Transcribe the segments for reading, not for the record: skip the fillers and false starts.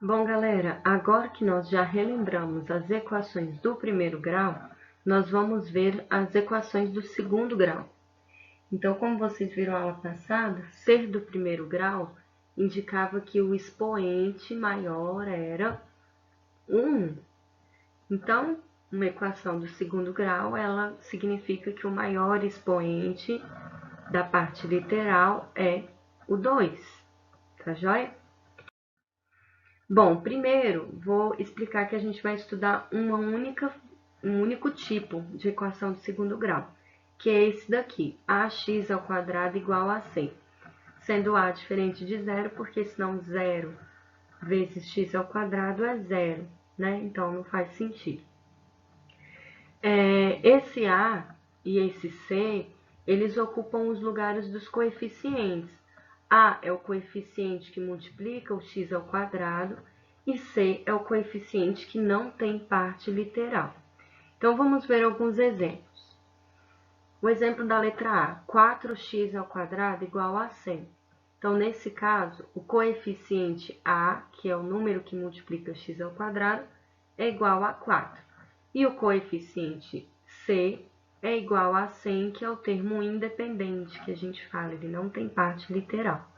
Bom, galera, agora que nós já relembramos as equações do primeiro grau, nós vamos ver as equações do segundo grau. Então, como vocês viram na aula passada, ser do primeiro grau indicava que o expoente maior era 1. Então, uma equação do segundo grau, ela significa que o maior expoente da parte literal é o 2, tá joia? Bom, primeiro vou explicar que a gente vai estudar um único tipo de equação de segundo grau, que é esse daqui, ax ao quadrado igual a c, sendo a diferente de zero, porque senão 0 vezes x ao quadrado é zero, né? Então não faz sentido. Esse a e esse c, eles ocupam os lugares dos coeficientes. A é o coeficiente que multiplica o x ao quadrado e c é o coeficiente que não tem parte literal. Então, vamos ver alguns exemplos. O exemplo da letra A, 4x ao quadrado igual a 100. Então, nesse caso, o coeficiente A, que é o número que multiplica x ao quadrado, é igual a 4. E o coeficiente C é igual a 100, que é o termo independente que a gente fala, ele não tem parte literal.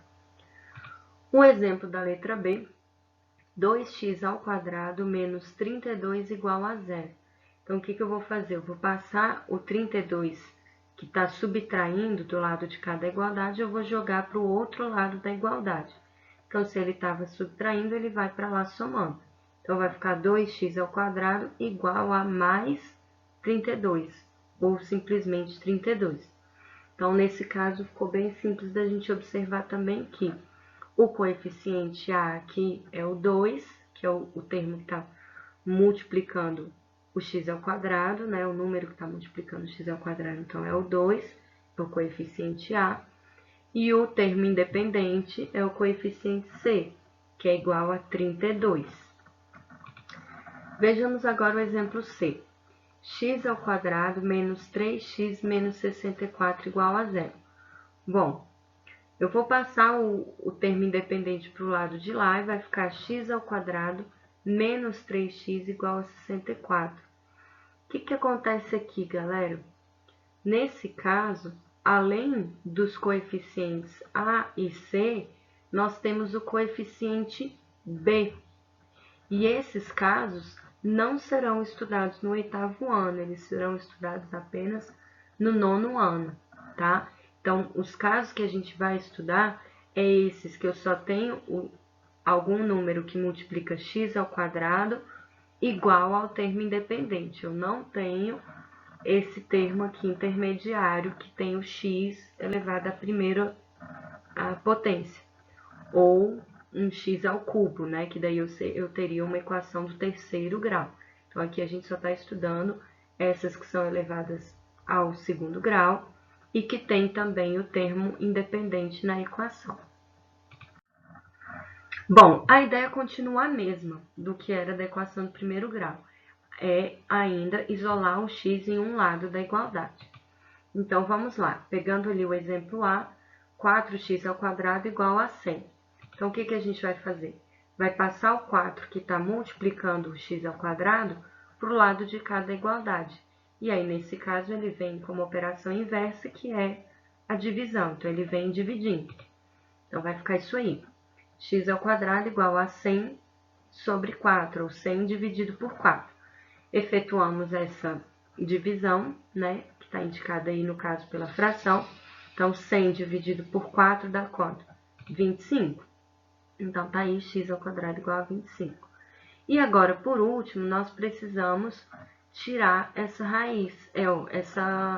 O exemplo da letra B, 2x ao quadrado menos 32 igual a zero. Então, o que eu vou fazer? Eu vou passar o 32 que está subtraindo do lado de cada igualdade, eu vou jogar para o outro lado da igualdade. Então, se ele estava subtraindo, ele vai para lá somando. Então, vai ficar 2x ao quadrado igual a mais 32, ou simplesmente 32. Então, nesse caso, ficou bem simples da gente observar também que o coeficiente A aqui é o 2, que é o termo que está multiplicando o x ao quadrado, né? O número que está multiplicando o x ao quadrado, então é o 2, é o coeficiente A. E o termo independente é o coeficiente C, que é igual a 32. Vejamos agora o exemplo C. X ao quadrado menos 3x menos 64 igual a zero. Bom, eu vou passar o termo independente para o lado de lá e vai ficar x ao quadrado menos 3x igual a 64. O que acontece aqui, galera? Nesse caso, além dos coeficientes A e C, nós temos o coeficiente B. E esses casos não serão estudados no 8º ano, eles serão estudados apenas no 9º ano, tá? Então, os casos que a gente vai estudar é esses que eu só tenho algum número que multiplica x ao quadrado igual ao termo independente. Eu não tenho esse termo aqui intermediário que tem o x elevado à primeira potência, ou um x ao cubo, né? Que daí eu teria uma equação do terceiro grau. Então, aqui a gente só está estudando essas que são elevadas ao segundo grau e que tem também o termo independente na equação. Bom, a ideia continua a mesma do que era da equação do primeiro grau. É ainda isolar o x em um lado da igualdade. Então, vamos lá. Pegando ali o exemplo A, 4x ao quadrado igual a 100. Então, o que a gente vai fazer? Vai passar o 4 que está multiplicando o x ao quadrado para o lado de cada igualdade. E aí, nesse caso, ele vem como operação inversa, que é a divisão. Então, ele vem dividindo. Então, vai ficar isso aí. X ao quadrado igual a 100 sobre 4, ou 100 dividido por 4. Efetuamos essa divisão, né, que está indicada aí no caso pela fração. Então, 100 dividido por 4 dá quanto? 25. Então, tá aí x ao quadrado igual a 25. E agora, por último, nós precisamos tirar essa raiz,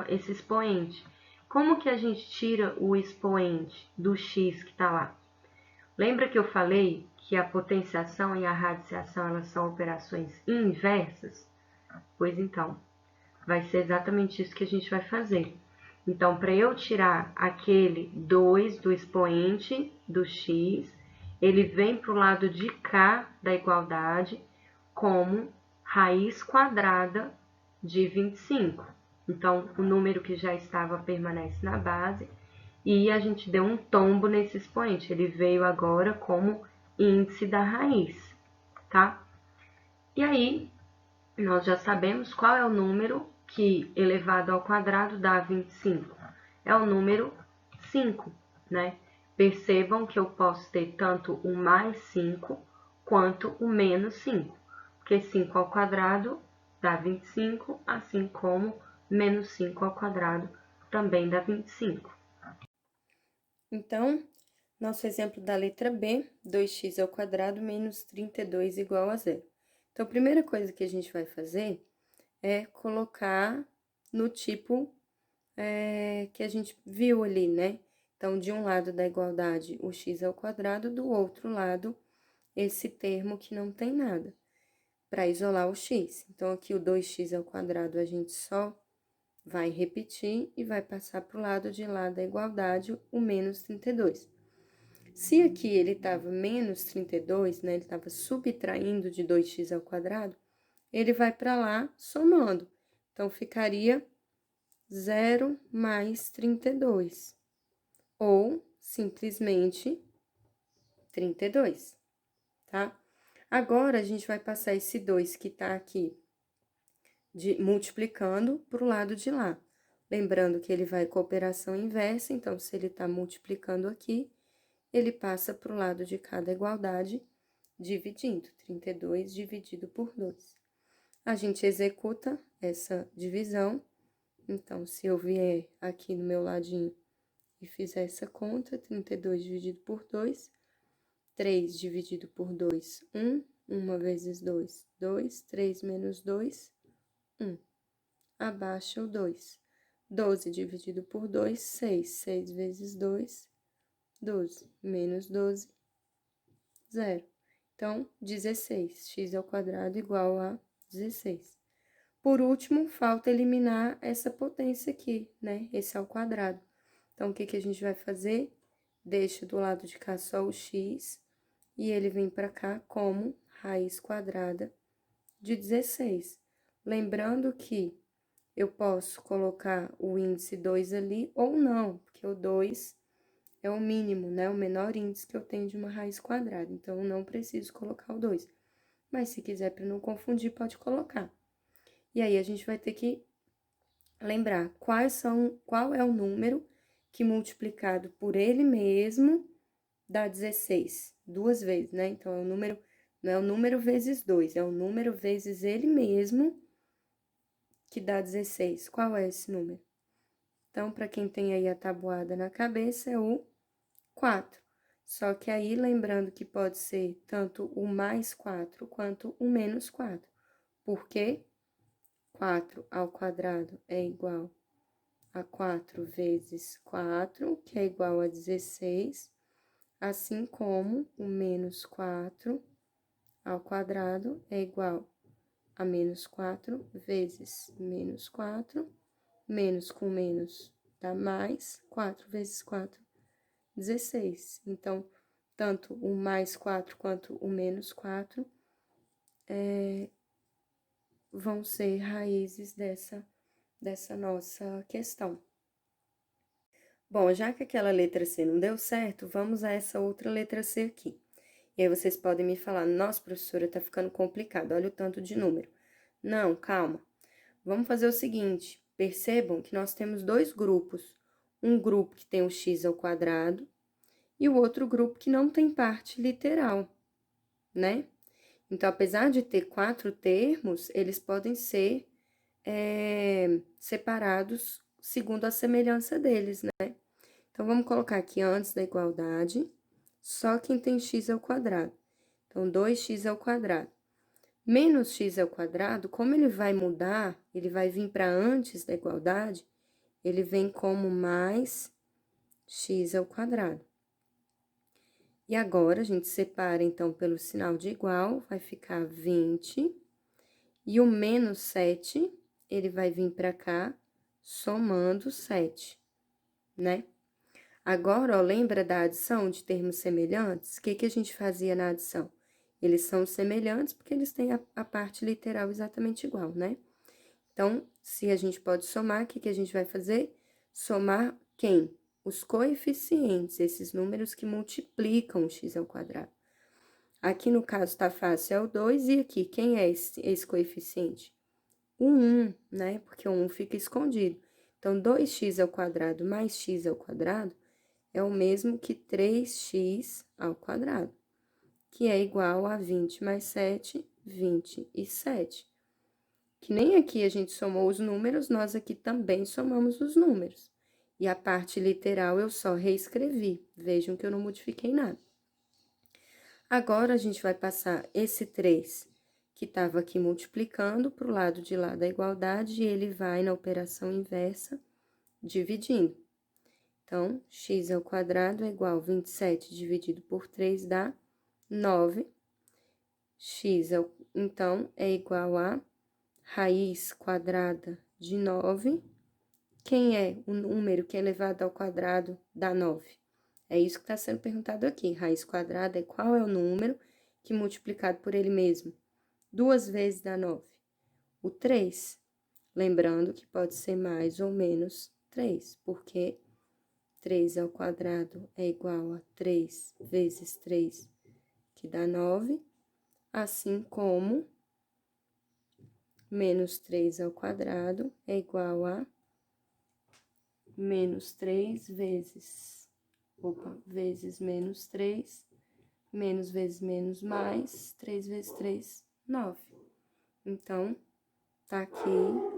esse expoente. Como que a gente tira o expoente do x que está lá? Lembra que eu falei que a potenciação e a radiciação elas são operações inversas? Pois então, vai ser exatamente isso que a gente vai fazer. Então, para eu tirar aquele 2 do expoente do x, ele vem para o lado de cá da igualdade como raiz quadrada de 25. Então, o número que já estava permanece na base e a gente deu um tombo nesse expoente. Ele veio agora como índice da raiz. tá? E aí, nós já sabemos qual é o número que elevado ao quadrado dá 25. É o número 5, né? Percebam que eu posso ter tanto o mais 5 quanto o menos 5, porque 5 ao quadrado dá 25, assim como menos 5 ao quadrado também dá 25. Então, nosso exemplo da letra B, 2x ao quadrado menos 32 igual a zero. Então, a primeira coisa que a gente vai fazer é colocar no tipo que a gente viu ali, né? Então, de um lado da igualdade, o x ao quadrado, do outro lado, esse termo que não tem nada, para isolar o x. Então, aqui o 2x ao quadrado a gente só vai repetir e vai passar para o lado de lá da igualdade o menos 32. Se aqui ele estava menos 32, né, ele estava subtraindo de 2x ao quadrado, ele vai para lá somando. Então, ficaria 0 mais 32, ou simplesmente 32, tá? Agora, a gente vai passar esse 2 que tá aqui multiplicando pro lado de lá. Lembrando que ele vai com a operação inversa, então, se ele tá multiplicando aqui, ele passa pro lado de cada igualdade, dividindo. 32 dividido por 2. A gente executa essa divisão. Então, se eu vier aqui no meu ladinho e fizer essa conta, 32 dividido por 2, 3 dividido por 2, 1, 1 vezes 2, 2, 3 menos 2, 1. Abaixa o 2. 12 dividido por 2, 6. 6 vezes 2, 12. Menos 12, 0. Então, 16. X ao quadrado igual a 16. Por último, falta eliminar essa potência aqui, né? Esse ao quadrado. Então, o que que a gente vai fazer? Deixa do lado de cá só o x, e ele vem para cá como raiz quadrada de 16. Lembrando que eu posso colocar o índice 2 ali ou não, porque o 2 é o mínimo, né? O menor índice que eu tenho de uma raiz quadrada. Então, eu não preciso colocar o 2. Mas, se quiser, para não confundir, pode colocar. E aí, a gente vai ter que lembrar qual é o número que multiplicado por ele mesmo dá 16, duas vezes, né? Então, é o número, não é o número vezes 2, é o número vezes ele mesmo que dá 16. Qual é esse número? Então, para quem tem aí a tabuada na cabeça, é o 4. Só que aí, lembrando que pode ser tanto o mais 4 quanto o menos 4. Por quê? 4 ao quadrado é igual a 4 vezes 4, que é igual a 16, assim como o menos 4 ao quadrado é igual a menos 4 vezes menos 4, menos com menos dá mais, 4 vezes 4, 16. Então, tanto o mais 4 quanto o menos 4 vão ser raízes dessa nossa questão. Bom, já que aquela letra C não deu certo, vamos a essa outra letra C aqui. E aí vocês podem me falar, nossa, professora, tá ficando complicado, olha o tanto de número. Não, calma. Vamos fazer o seguinte, percebam que nós temos dois grupos. Um grupo que tem o x ao quadrado e o outro grupo que não tem parte literal, né? Então, apesar de ter 4 termos, eles podem ser separados segundo a semelhança deles, né? Então, vamos colocar aqui antes da igualdade, só quem tem x ao quadrado. Então, 2x ao quadrado. Menos x ao quadrado, como ele vai mudar, ele vai vir para antes da igualdade, ele vem como mais x ao quadrado. E agora, a gente separa, então, pelo sinal de igual, vai ficar 20, e o menos 7, ele vai vir para cá, somando 7, né? Agora, ó, lembra da adição de termos semelhantes? O que que a gente fazia na adição? Eles são semelhantes porque eles têm a parte literal exatamente igual, né? Então, se a gente pode somar, o que que a gente vai fazer? Somar quem? Os coeficientes, esses números que multiplicam o x ao quadrado. Aqui no caso tá fácil, é o 2, e aqui, quem é esse coeficiente? O 1, né? Porque o 1 fica escondido. Então, 2x² mais x² é o mesmo que 3x², que é igual a 20 mais 7, 27. Que nem aqui a gente somou os números, nós aqui também somamos os números. E a parte literal eu só reescrevi. Vejam que eu não modifiquei nada. Agora, a gente vai passar esse 3, que estava aqui multiplicando, para o lado de lá da igualdade, e ele vai na operação inversa, dividindo. Então, x² é igual a 27 dividido por 3 dá 9. Então, é igual a raiz quadrada de 9. Quem é o número que é elevado ao quadrado dá 9? É isso que está sendo perguntado aqui. Raiz quadrada é qual é o número que multiplicado por ele mesmo 2 vezes dá 9? O 3. Lembrando que pode ser mais ou menos 3, porque 3² é igual a 3 vezes 3, que dá 9, assim como menos 3² é igual a menos 3 vezes, vezes menos 3, menos vezes menos mais, 3 vezes 3, 9. Então, tá aqui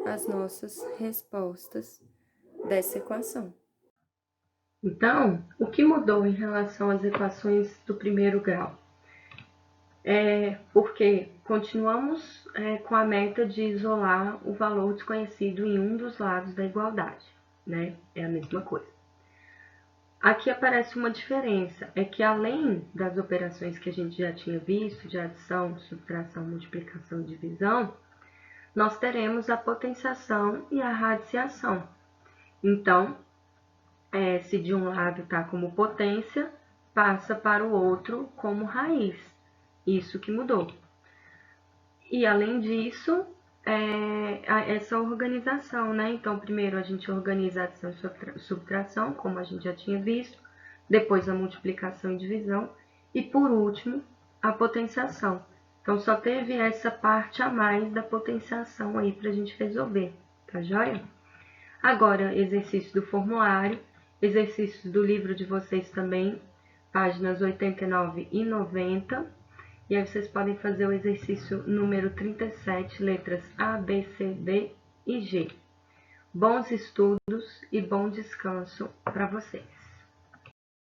as nossas respostas dessa equação. Então, o que mudou em relação às equações do primeiro grau? Porque continuamos com a meta de isolar o valor desconhecido em um dos lados da igualdade, né? É a mesma coisa. Aqui aparece uma diferença, é que além das operações que a gente já tinha visto, de adição, subtração, multiplicação e divisão, nós teremos a potenciação e a radiciação. Então, se de um lado está como potência, passa para o outro como raiz. Isso que mudou. E, além disso, essa organização, né? Então, primeiro a gente organiza a adição e subtração, como a gente já tinha visto, depois a multiplicação e divisão, e, por último, a potenciação. Então, só teve essa parte a mais da potenciação aí para a gente resolver, tá joia? Agora, exercício do formulário, exercícios do livro de vocês também, páginas 89 e 90. E aí vocês podem fazer o exercício número 37, letras A, B, C, D e G. Bons estudos e bom descanso para vocês.